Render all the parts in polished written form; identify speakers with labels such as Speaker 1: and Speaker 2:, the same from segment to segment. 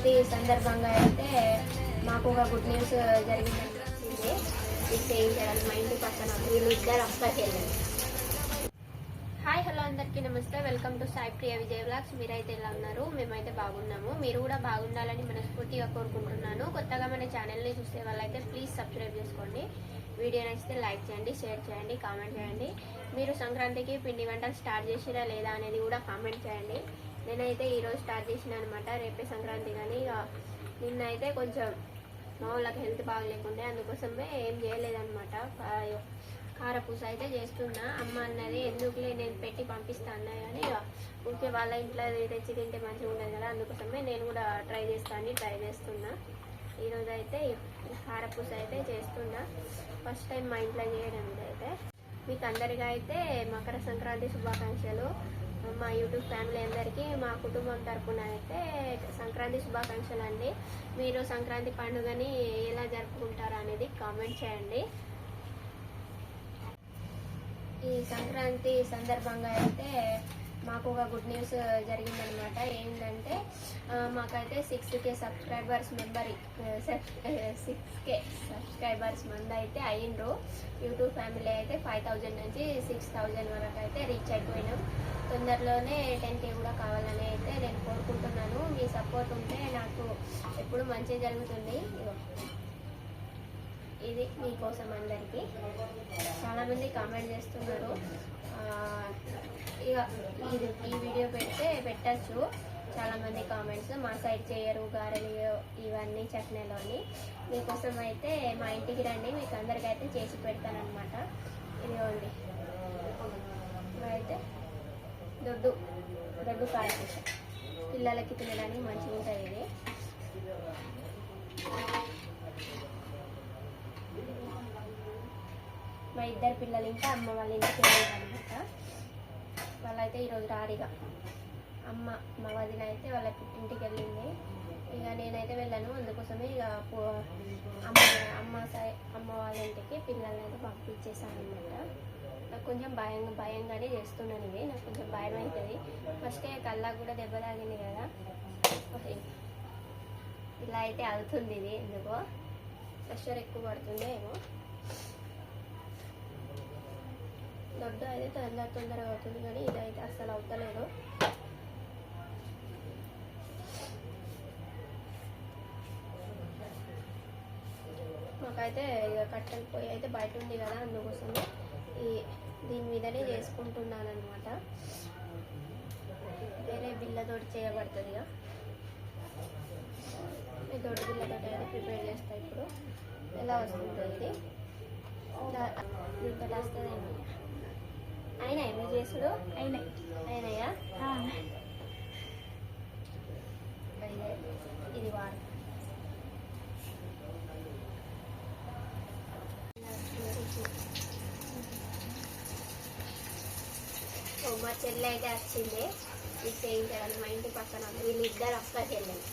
Speaker 1: సంక్రాంతి సందర్భంగా అయితే మాకు ఒక గుడ్ న్యూస్ జరిగిందని వచ్చింది. ఇది చేయించడానికి మా ఇంటి పక్కన వీళ్ళు ఇద్దరు అక్కడికి వెళ్ళారు. హాయ్ హలో అందరికీ నమస్తే, welcome to Sai Priya Vijay vlogs. మీరైతే ఎలా ఉన్నారు? మేమైతే బాగున్నాము. మీరు కూడా బాగుండాలని మనస్ఫూర్తిగా కోరుకుంటున్నాను. కొత్తగా మన ఛానల్ని చూసే వాళ్ళైతే ప్లీజ్ సబ్స్క్రైబ్ చేసుకోండి. వీడియో నచ్చితే లైక్ చేయండి, షేర్ చేయండి, కామెంట్ చేయండి. మీరు సంక్రాంతికి పిండి వంటలు స్టార్ట్ చేసిరా లేదా అనేది కూడా కామెంట్ చేయండి. నేనైతే ఈరోజు స్టార్ట్ చేసిన అనమాట, రేపే సంక్రాంతి. కానీ నిన్న అయితే కొంచెం మా వాళ్ళకి హెల్త్ బాగలేకుండే, అందుకోసమే ఏం చేయలేదన్నమాట. కారపూస అయితే చేస్తున్నా. అమ్మ అన్నది ఎందుకులే నేను పెట్టి పంపిస్తా అన్నా, కానీ ఊరికే వాళ్ళ ఇంట్లో తెచ్చి తింటే మంచిగా ఉండదు కదా, అందుకోసమే నేను కూడా ట్రై చేస్తున్నా. ఈరోజు అయితే కారపూస అయితే చేస్తున్నా. ఫస్ట్ టైం మా ఇంట్లో చేయడం అయితే. మీకు అందరికీ అయితే మకర సంక్రాంతి శుభాకాంక్షలు. మా యూట్యూబ్ ఫ్యామిలీ అందరికీ మా కుటుంబం తరఫున అయితే సంక్రాంతి శుభాకాంక్షలు అండి. మీరు సంక్రాంతి పండుగని ఎలా జరుపుకుంటారు అనేది కామెంట్ చేయండి. ఈ సంక్రాంతి సందర్భంగా అయితే మాకు ఒక గుడ్ న్యూస్ జరిగిందనమాట. ఏంటంటే మాకైతే 6K సబ్స్క్రైబర్స్ మంది అయితే అయ్యిండ్రు. యూట్యూబ్ ఫ్యామిలీ అయితే 5000 నుంచి 6000 వరకు అయితే రీచ్ అయిపోయినాం. తొందరలోనే 10K కూడా కావాలని అయితే నేను కోరుకుంటున్నాను. మీ సపోర్ట్ ఉంటే నాకు ఎప్పుడు మంచి జరుగుతుంది. ఇది మీకోసం అందరికీ. చాలామంది కామెంట్ చేస్తున్నారు, ఇక ఈ వీడియో పెట్టచ్చు. చాలామంది కామెంట్స్ మా సైడ్ చేయరు గారెలు ఇవన్నీ చట్నీలు అని. మీకోసం అయితే మా ఇంటికి రండి, మీకు అందరికీ అయితే చేసి పెడతానమాట. ఇదిగోండి, అయితే దొడ్డు కారపూస పిల్లలకి తినడానికి మంచిగా ఉంటుంది. ఇది మా ఇద్దరు పిల్లలు ఇంకా అమ్మ వాళ్ళ ఇంటికి వెళ్ళారనమాట. వాళ్ళైతే ఈరోజు రారిగా. మా వదిన అయితే వాళ్ళ ఇంటికి వెళ్ళింది. ఇక నేనైతే వెళ్ళాను, అందుకోసమే ఇక అమ్మ వాళ్ళ ఇంటికి పిల్లల్ని అయితే పంపించేసాను అనమాట. నాకు కొంచెం భయంగానే చేస్తున్నాను. ఇవి నాకు కొంచెం భయం అవుతుంది. ఫస్టే కళ్ళకు కూడా దెబ్బ తాగింది కదా, ఇలా అయితే అవుతుంది. ఇది ఎందుకో ప్రెషర్ ఎక్కువ పడుతుందే ఏమో. దొడ్డు అయితే తొందరగా అవుతుంది, కానీ ఇదైతే అస్సలు అవుతలేదు. మాకైతే ఇక కట్టెల పొయ్యి అయితే బయట ఉంది కదా, అందుకోసమే దీని మీదనే చేసుకుంటున్నాను అనమాట. వేరే బిల్లతోటి చేయబడుతుంది. ఇక దొడ్డు బిల్లతోటి అయితే ప్రిపేర్ చేస్తా. ఇప్పుడు ఎలా వస్తుంది ఇది, దీంతో వస్తుందేమో. అయినాయి మీ చేసుడు? అయినాయా? ఇది వాడు మా చెల్లి అయితే వచ్చింది ఇది చేయించడానికి. మా ఇంటి పక్కన వీళ్ళు ఇద్దరు అక్కడికి వెళ్ళాను.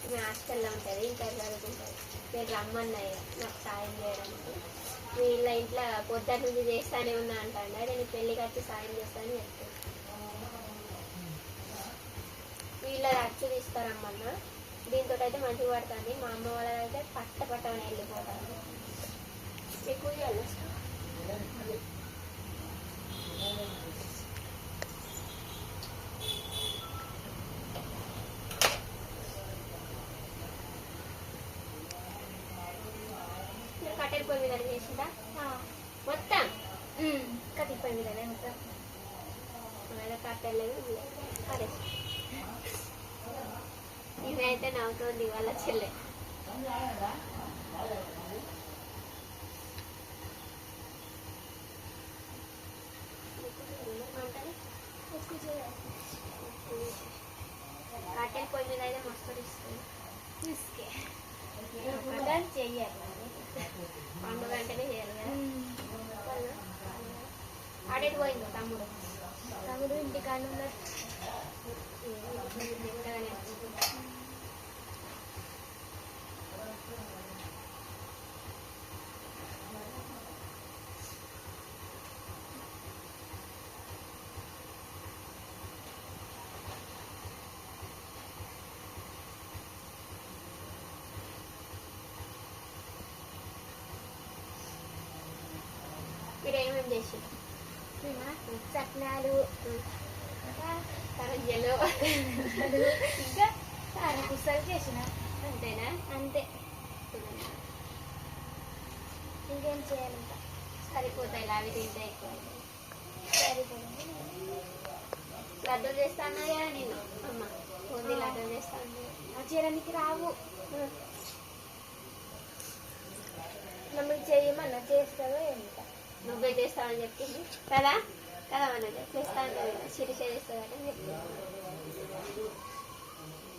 Speaker 1: మీ హాస్టల్లో ఉంటుంది, ఇంకా చదువుకుంటుంది. నేను రమ్మన్నాయి నాకు సాయం చేయడానికి. వీళ్ళ ఇంట్లో పొద్దున్న నుంచి చేస్తానే ఉన్నా అంటాను. నేను పెళ్ళికి వచ్చి సాయం చేస్తానని చెప్తాను. వీళ్ళది అచ్చు తీసుకురమ్మన్నా. దీంతో అయితే మంచిగా పడుతుంది. మా అమ్మ వాళ్ళదైతే పట్టని వెళ్ళిపోతాను. ఎక్కువ చేయాలి. కట్టెల పొయ్యి మీద చేసిందా మొత్తం? కట్టెల పొయ్యి మీదనే మొత్తం. కట్టెలేదు అదే. ఇదైతే నవ్వుతుంది వాళ్ళ చెల్లె. కట్టెల పొయ్యి మీద అయితే మస్తు ఇస్తుంది. చెయ్యాలి పండుగ అంటేనే చేయాలి కదా. ఆడేది పోయింది తమ్ముడు ఇంటికాడ ఉన్నారు. చేసి
Speaker 2: చట్నాలు
Speaker 1: కరంజలు
Speaker 2: ఇంకా కారపుసలు చేసిన.
Speaker 1: అంతేనా?
Speaker 2: అంతే, ఇంకేం చేయాలి? ఇంకా
Speaker 1: సరిపోతాయి అవి తింటే ఎక్కువ.
Speaker 2: సరిపోయింది.
Speaker 1: లడ్డూలు చేస్తాను కదా నేను, అమ్మ బూందీ లడ్డూలు చేస్తాను.
Speaker 2: చేయడానికి రావు, మమ్మల్ని చేయమన్నా చేస్తావో ఎంత.
Speaker 1: నువ్వే చేస్తావని చెప్పింది కదా కదా, మన చేస్తాను కదా, శిరీష చేస్తుందని చెప్పింది.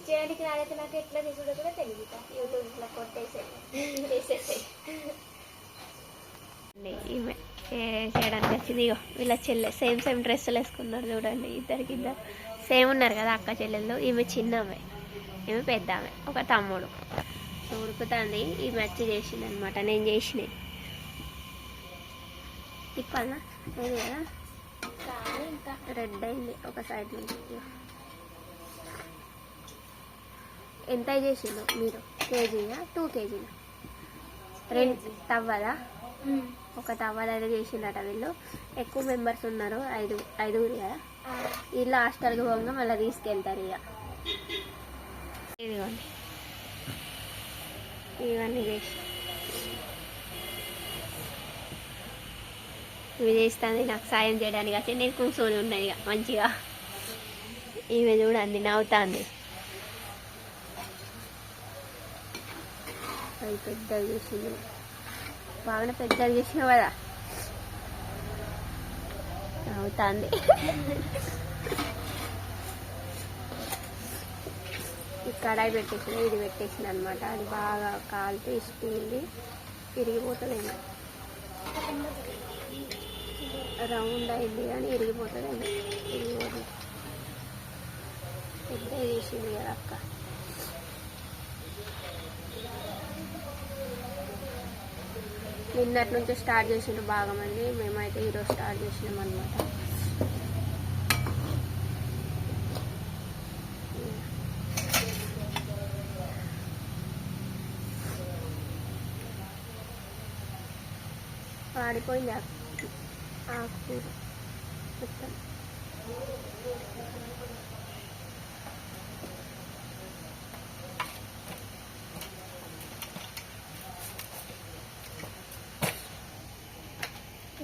Speaker 2: చేయడానికి రాలేదు, నాకు ఎట్లా చేసుడో కూడా తెలియదు.
Speaker 1: యూట్యూబ్లో కొట్టేసేది చేసేసాయి. ఈమె చేయడానికి వచ్చింది. ఇగో వీళ్ళ చెల్లె సేమ్ సేమ్ డ్రెస్సులు వేసుకున్నారు చూడండి, ఇద్దరు సేమ్ ఉన్నారు కదా అక్క చెల్లెళ్ళు. ఈమె చిన్న ఆమె, ఈమె పెద్ద ఆమె, ఒక తమ్ముడు. ఉడుకుతుంది. ఈ మచ్చి చేసింది అనమాట, నేను చేసినాయి. తిప్పాలా లేదు కదా,
Speaker 2: కానీ ఇంకా
Speaker 1: రెడ్ అయింది ఒక సైడ్ నుంచి. ఎంత చేసిందో మీరు? కేజీయా 2 కేజీనా? 2 తవ్వదా? ఒక తవ్వద అయితే చేసిండట. వీళ్ళు ఎక్కువ మెంబర్స్ ఉన్నారు, ఐదుగురు కదా. వీళ్ళు హాస్టల్కి పోగా మళ్ళీ తీసుకెళ్తారు. ఇక ఇదిగోండి ఇవన్నీ చేసి ఇవి చేస్తుంది నాకు సాయం చేయడానికి వచ్చి. నేను కూర్చొని ఉన్నది ఇక మంచిగా. ఈమె చూడండి నవ్వుతుంది. అది పెద్దది చేసింది, బాగానే పెద్దది చేసినావు కదా, నవ్వుతుంది. ఈ కడాయి పెట్టేసింది, ఇది పెట్టేసింది అనమాట. అది బాగా కాలితే ఇస్తుంది, ఇరిగిపోతుందేమో. రౌండ్ అయింది కానీ ఇరిగిపోతుందేమో. ఇరిగిపోతుంది. పెద్ద చేసింది కదా అక్క. నిన్నటి నుంచి స్టార్ట్ చేసిండ్రు బాగా మంది, మేమైతే ఈరోజు స్టార్ట్ చేసినాం అనమాట. వాడిపోయింది ఆకుకూర మొత్తం.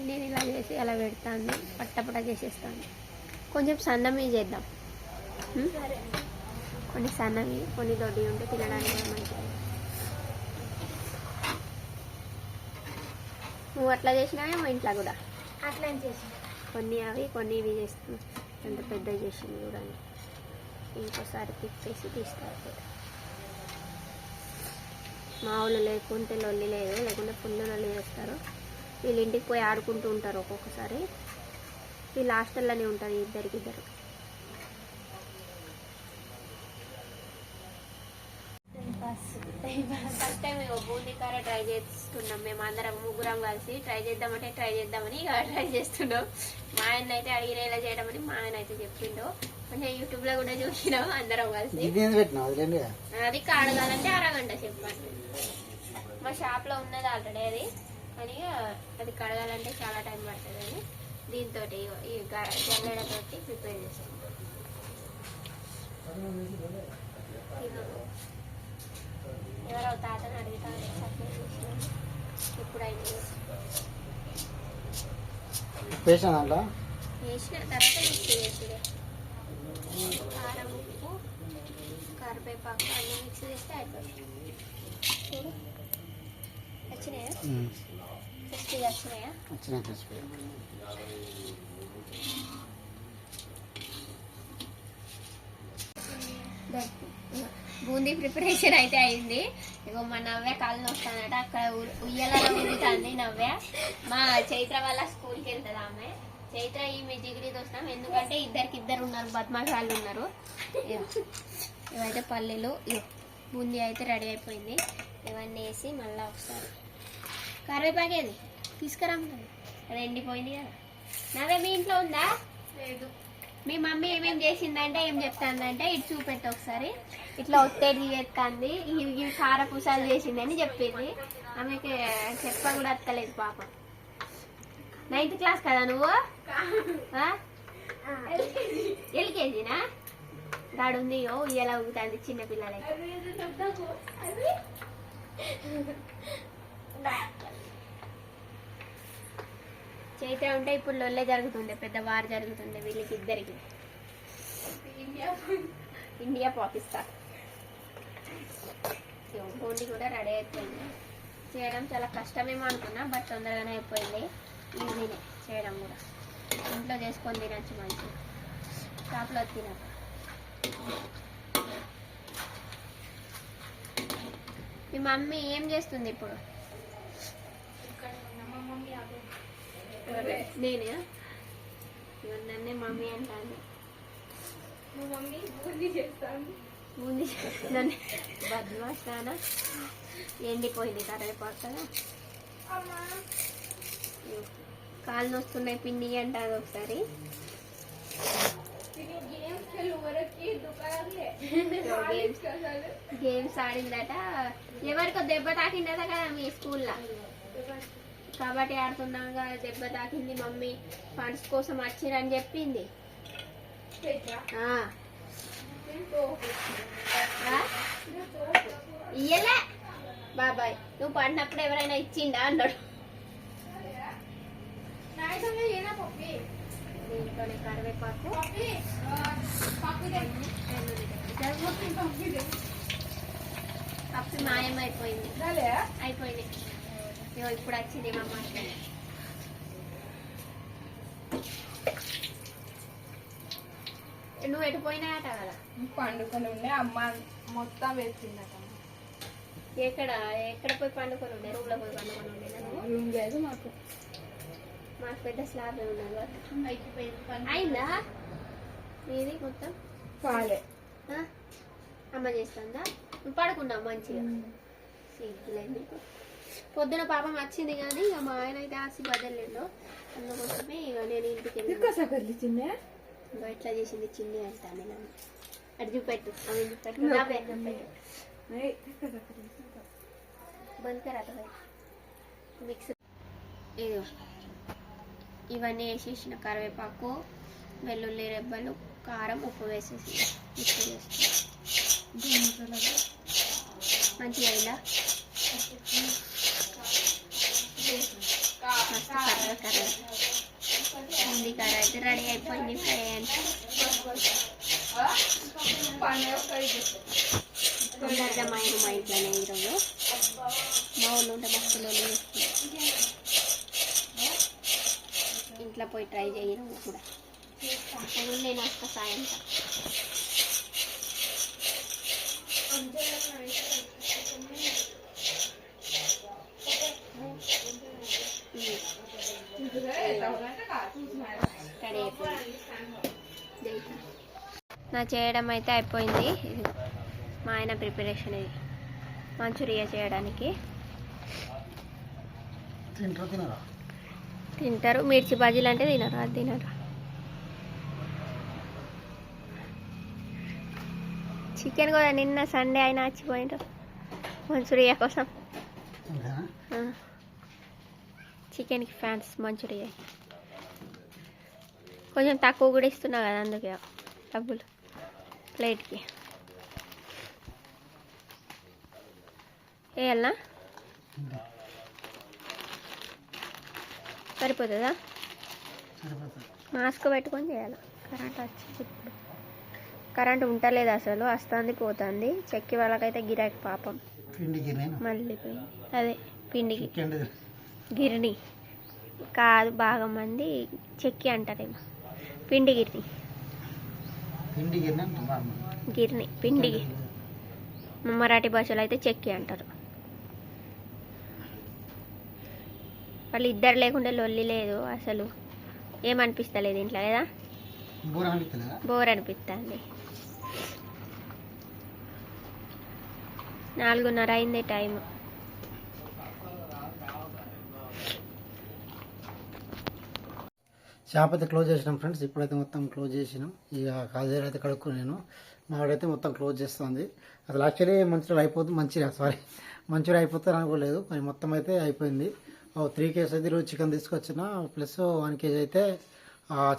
Speaker 1: నేను ఇలా చేసి అలా పెడతాను, పట్టపట చేసేస్తాను. కొంచెం సన్నమి చేద్దాం, కొన్ని సన్నవి కొన్ని దొడ్డి ఉంటే తినడానికి మంచిది. నువ్వు అట్లా చేసినావే మా ఇంట్లో కూడా
Speaker 2: అట్లా చేసిన.
Speaker 1: కొన్ని అవి కొన్ని ఇవి చేస్తున్నాం. ఎంత పెద్దవి చేసింది చూడండి. ఇంకోసారి తిప్పేసి తీస్తారు. మా వాళ్ళు లేకుంటే లొల్లి లేదు, లేకుంటే ఫుల్ లొల్లి చేస్తారు. వీళ్ళు ఇంటికి పోయి ఆడుకుంటూ ఉంటారు ఒక్కొక్కసారి. వీళ్ళు హాస్టల్లోనే ఉంటుంది ఇద్దరికిద్దరు. ఫస్ట్ టైం బూందీ కార ట్రై చేస్తున్నాం మేము అందరం, ముగ్గురం కలిసి ట్రై చేద్దామంటే ట్రై చేద్దామని ఇక ట్రై చేస్తున్నాం. మా ఆయన అయితే అడిగిన ఇలా చేయడమని మా ఆయన అయితే చెప్పిండు. కొంచెం యూట్యూబ్లో కూడా చూసినాం అందరం కలిసి. అది కడగాలంటే అరగంట చెప్పండి. మా షాప్లో ఉన్నది ఆల్రెడీ అది, కానీ అది కడగాలంటే చాలా టైం పడుతుంది అని దీంతో ఈ జల్లెడతోటి ప్రిపేర్ చేస్తాం. ఎవరో తాతను అడుగుతాను ఇప్పుడు అయింది వేసిన తర్వాత మిక్సీ వేసిడే. కారం, ఉప్పు, కరివేపాకు అన్నీ మిక్సీ చేస్తే అయిపోతుంది. చూడు వచ్చినాయా? క్రిస్పీగా వచ్చినాయా? బూందీ ప్రిపరేషన్ అయితే అయింది. ఇగో మా నవ్య కాళ్ళు వస్తానట, అక్కడ ఉయ్యాలలో ఊగుతుంది నవ్య. మా చైత్ర వాళ్ళ స్కూల్కి వెళ్తుంది ఆమె. చైత్ర ఈమె జిగిరి వస్తాం, ఎందుకంటే ఇద్దరు ఉన్నారు, బద్మాష్ వాళ్ళు ఉన్నారు. ఇవైతే పల్లీలు, బూందీ అయితే రెడీ అయిపోయింది. ఇవన్నీ వేసి మళ్ళీ ఒకసారి కరివేపాకేది తీసుకురాము, అది ఎండిపోయింది కదా. నవ్య మీ ఇంట్లో ఉందా? లేదు. మీ మమ్మీ ఏమేమి చేసిందంటే ఏం చెప్తాందంటే ఇటు చూపెట్టు ఒకసారి. ఇట్లా ఒత్తేది చేస్తుంది, ఇవి కారపూసలు చేసిందని చెప్పింది. ఆమెకి చెప్ప కూడా అత్తలేదు పాపం. 9th క్లాస్ కదా నువ్వు? ఎల్కేజీనా? గాడుంది ఇలా ఊగుతుంది చిన్న పిల్లలకి. చైత్ర ఉంటే ఇప్పుడు లొల్లే జరుగుతుండే, పెద్ద వార్ జరుగుతుండే వీళ్ళకి ఇద్దరికి. ఇండియా పాకిస్తాన్. బోండి కూడా రెడీ అయిపోయింది. చేయడం చాలా కష్టమేమో అనుకున్నా, బట్ తొందరగానే అయిపోయింది. ఈజీనే చేయడం కూడా. ఇంట్లో చేసుకొని తినచ్చు మంచిగా, షాప్లో తినక. మీ మమ్మీ ఏం చేస్తుంది ఇప్పుడు? నేనే నన్నే మమ్మీ అంటాను.
Speaker 2: మా మమ్మీ బూందీ చేస్తాను.
Speaker 1: బూందీ నన్ను బద్మాస్తానా. ఎండిపోయింది కరివేపాకు కదా. కాళ్ళు నొస్తున్నాయి పిండి అంటారు ఒకసారి. గేమ్స్ ఆడిందట. ఎవరికో దెబ్బ తాకిందట కదా మీ స్కూల్లో. కబడ్డీ ఆడుతున్నాగా దెబ్బ తాకింది, మమ్మీ ఫండ్స్ కోసం వచ్చిరని చెప్పింది. ఇయ్యలే బాబాయ్, నువ్వు పడినప్పుడు ఎవరైనా ఇచ్చిండా అన్నాడు. దీంట్లోనే కరివేపాకు, పప్పు మాయమైపోయింది. అయిపోయింది. ఇప్పుడు వచ్చింది మా అమ్మ. నువ్వు ఎటు పోయినాయట కదా?
Speaker 2: పండుకొని ఉండే అమ్మ మొత్తం వేసిందట.
Speaker 1: ఎక్కడ ఎక్కడ పోయి పండుకొని ఉండే? రూమ్ లో పోయి పండుకొని ఉండే.
Speaker 2: రూమ్ లేదు మాకు
Speaker 1: పెద్ద స్లాబ్ ఉన్నది. అయిందా మీది మొత్తం?
Speaker 2: కాలే.
Speaker 1: అమ్మ చేస్తుందా? నువ్వు పడుకున్నావు మంచిగా. పొద్దున పాపం వచ్చింది కానీ ఇక మా ఆయన అయితే ఆసి బదలేడు. అందుకోసమే ఇక నేను ఇంటికి వెళ్ళి ఇట్లా చేసింది చిన్ని అంటాను. నేను అటు చూపెట్టు, అవి చూపెట్టు. బంకరా మిక్స్. ఇదో ఇవన్నీ వేసేసిన కరివేపాకు, వెల్లుల్లి రెబ్బలు, కారం, ఉప్పు వేసేసి మిక్స్ చేస్తాను. మంచిగా ఇలా మస్తు కర్ర ఉంది. కర్ర అయితే రెడీ అయిపోయింది ఫ్రెండ్స్. తొందరగా మా ఇంట్లోనే ఈరోజు మా ఊళ్ళో ఉంటే మస్తులో ఇంట్లో పోయి ట్రై చేయడం కూడా. అప్పుడు నేను వస్తా సాయంత్రం. రెడీ అయిపోయింది. నా చేయడం అయితే అయిపోయింది. ఇది మా ఆయన ప్రిపరేషన్. ఇది మంచూరియా చేయడానికి. తింటారు. మిర్చి బజ్జీలు అంటే తినరు, అది తినరు. చికెన్ కూడా నిన్న సండే అయినా వచ్చిపోయిండ్రు మంచూరియా కోసం. చికెన్కి ఫ్యాన్స్ మంచూరియా. కొంచెం తక్కువ కూడా ఇస్తున్నా కదా, అందుకే డబ్బులు ప్లేట్కి. వేయాలనా? సరిపోతుందా? మాస్క్ పెట్టుకొని చేయాలి. కరెంట్ వచ్చింది. కరెంట్ ఉంటలేదు అసలు, వస్తుంది పోతుంది. చెక్కి వాళ్ళకైతే గిరాకి పాపం మళ్ళీ పోయింది. అదే పిండికి గిరిని కాదు, బాగా మంది చెక్కి అంటారేమో. పిండి గిరిని గిరిని పిండి మరాఠీ భాషలో అయితే చెక్కి అంటారు. వాళ్ళు ఇద్దరు లేకుంటే లొల్లి లేదు అసలు. ఏమనిపిస్తలేదు ఇంట్లో లేదా? బోర్ అనిపిస్తుంది. 4:30 అయింది టైం.
Speaker 3: షాప్ అయితే క్లోజ్ చేసినాం ఫ్రెండ్స్. ఇప్పుడైతే మొత్తం క్లోజ్ చేసినాం. ఇక కాజేరు అయితే కడుక్కున్నాను. మావాడైతే మొత్తం క్లోజ్ చేస్తుంది. అసలు యాక్చువల్లీ మంచూరియా అయిపోతుంది. మంచూరియా అయిపోతుంది అనుకోలేదు, కానీ మొత్తం అయితే అయిపోయింది. 3 కేజీ అయితే ఈరోజు చికెన్ తీసుకొచ్చిన, ప్లస్ 1 కేజీ అయితే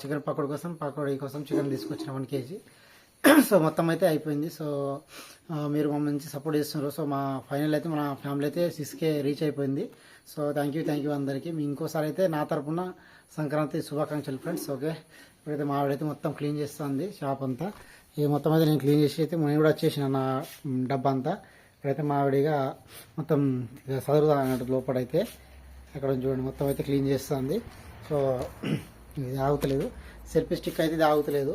Speaker 3: చికెన్ పకోడీ కోసం చికెన్ తీసుకొచ్చిన 1 కేజీ. సో మొత్తం అయితే అయిపోయింది. సో మీరు మమ్మల్ని మంచి సపోర్ట్ చేస్తున్నారు. సో మా ఫైనల్ అయితే మన ఫ్యామిలీ అయితే 6K రీచ్ అయిపోయింది. సో థ్యాంక్ యూ అందరికీ. మీ ఇంకోసారి అయితే నా తరపున సంక్రాంతి శుభాకాంక్షలు ఫ్రెండ్స్. ఓకే, ఇప్పుడైతే మా ఆవిడైతే మొత్తం క్లీన్ చేస్తుంది షాప్ అంతా. ఈ మొత్తం అయితే నేను క్లీన్ చేసి అయితే నేను కూడా వచ్చేసిన నా డబ్బా అంతా. ఇప్పుడైతే మా ఆవిడగా మొత్తం చదువుతా అన్నట్టు లోపడైతే అక్కడ చూడండి మొత్తం అయితే క్లీన్ చేస్తుంది. సో ఇది ఆగుతలేదు, సెల్ఫీ స్టిక్ అయితే ఇది ఆగుతలేదు.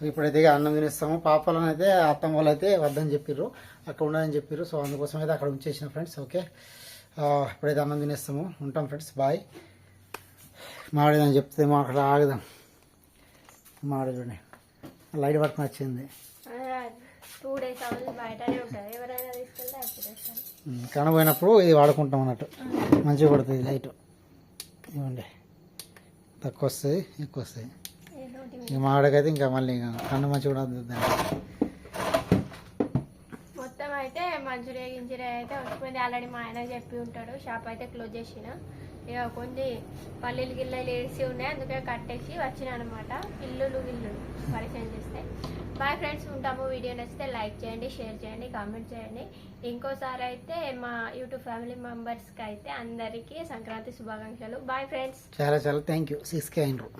Speaker 3: ఇప్పుడైతే అన్నం తినేస్తాము. పాపాలను అయితే అత్తమ్మ వాళ్ళు అయితే వద్దని చెప్పారు, అక్కడ ఉండాలని చెప్పారు. సో అందుకోసం అయితే అక్కడ ఉంచేసిన ఫ్రెండ్స్. ఓకే, ఇప్పుడైతే అన్నం తినేస్తాము. ఉంటాం ఫ్రెండ్స్, బాయ్. మాడేదని చెప్తే మా అక్కడ ఆగదాం. మాడ చూడండి లైట్ పట్టుకుని వచ్చింది.
Speaker 1: 2 days అవుతుంది, బయటనే ఉంటుంది. ఎవరైనా తీసుకెళ్తే అప్పుడు
Speaker 3: కనబోయినప్పుడు ఇది వాడుకుంటాం అన్నట్టు. మంచిగా పడుతుంది లైట్. ఇవ్వండి, తక్కువ వస్తాయి ఎక్కువ వస్తాయి. ఇక మాడకైతే ఇంకా మళ్ళీ కన్ను మంచిగా కూడా
Speaker 1: మొత్తం అయితే మంచూరియా అయితే వచ్చిపోయింది. ఆల్రెడీ మా ఆయన చెప్పి ఉంటాడు. షాప్ అయితే క్లోజ్ చేసిన. ఇక కొన్ని పల్లీలు గిల్లలు వేసి ఉన్నాయి, అందుకే కట్టేసి వచ్చిన అనమాట. గిల్లులు పరిచయం చేస్తే. బాయ్ ఫ్రెండ్స్, ఉంటాము. వీడియో నచ్చితే లైక్ చేయండి, షేర్ చేయండి, కామెంట్ చేయండి. ఇంకోసారి అయితే మా యూట్యూబ్ ఫ్యామిలీ మెంబర్స్కి అయితే అందరికీ సంక్రాంతి శుభాకాంక్షలు. Bye friends.
Speaker 3: చాలా థ్యాంక్ యూ. 6K అయినరు.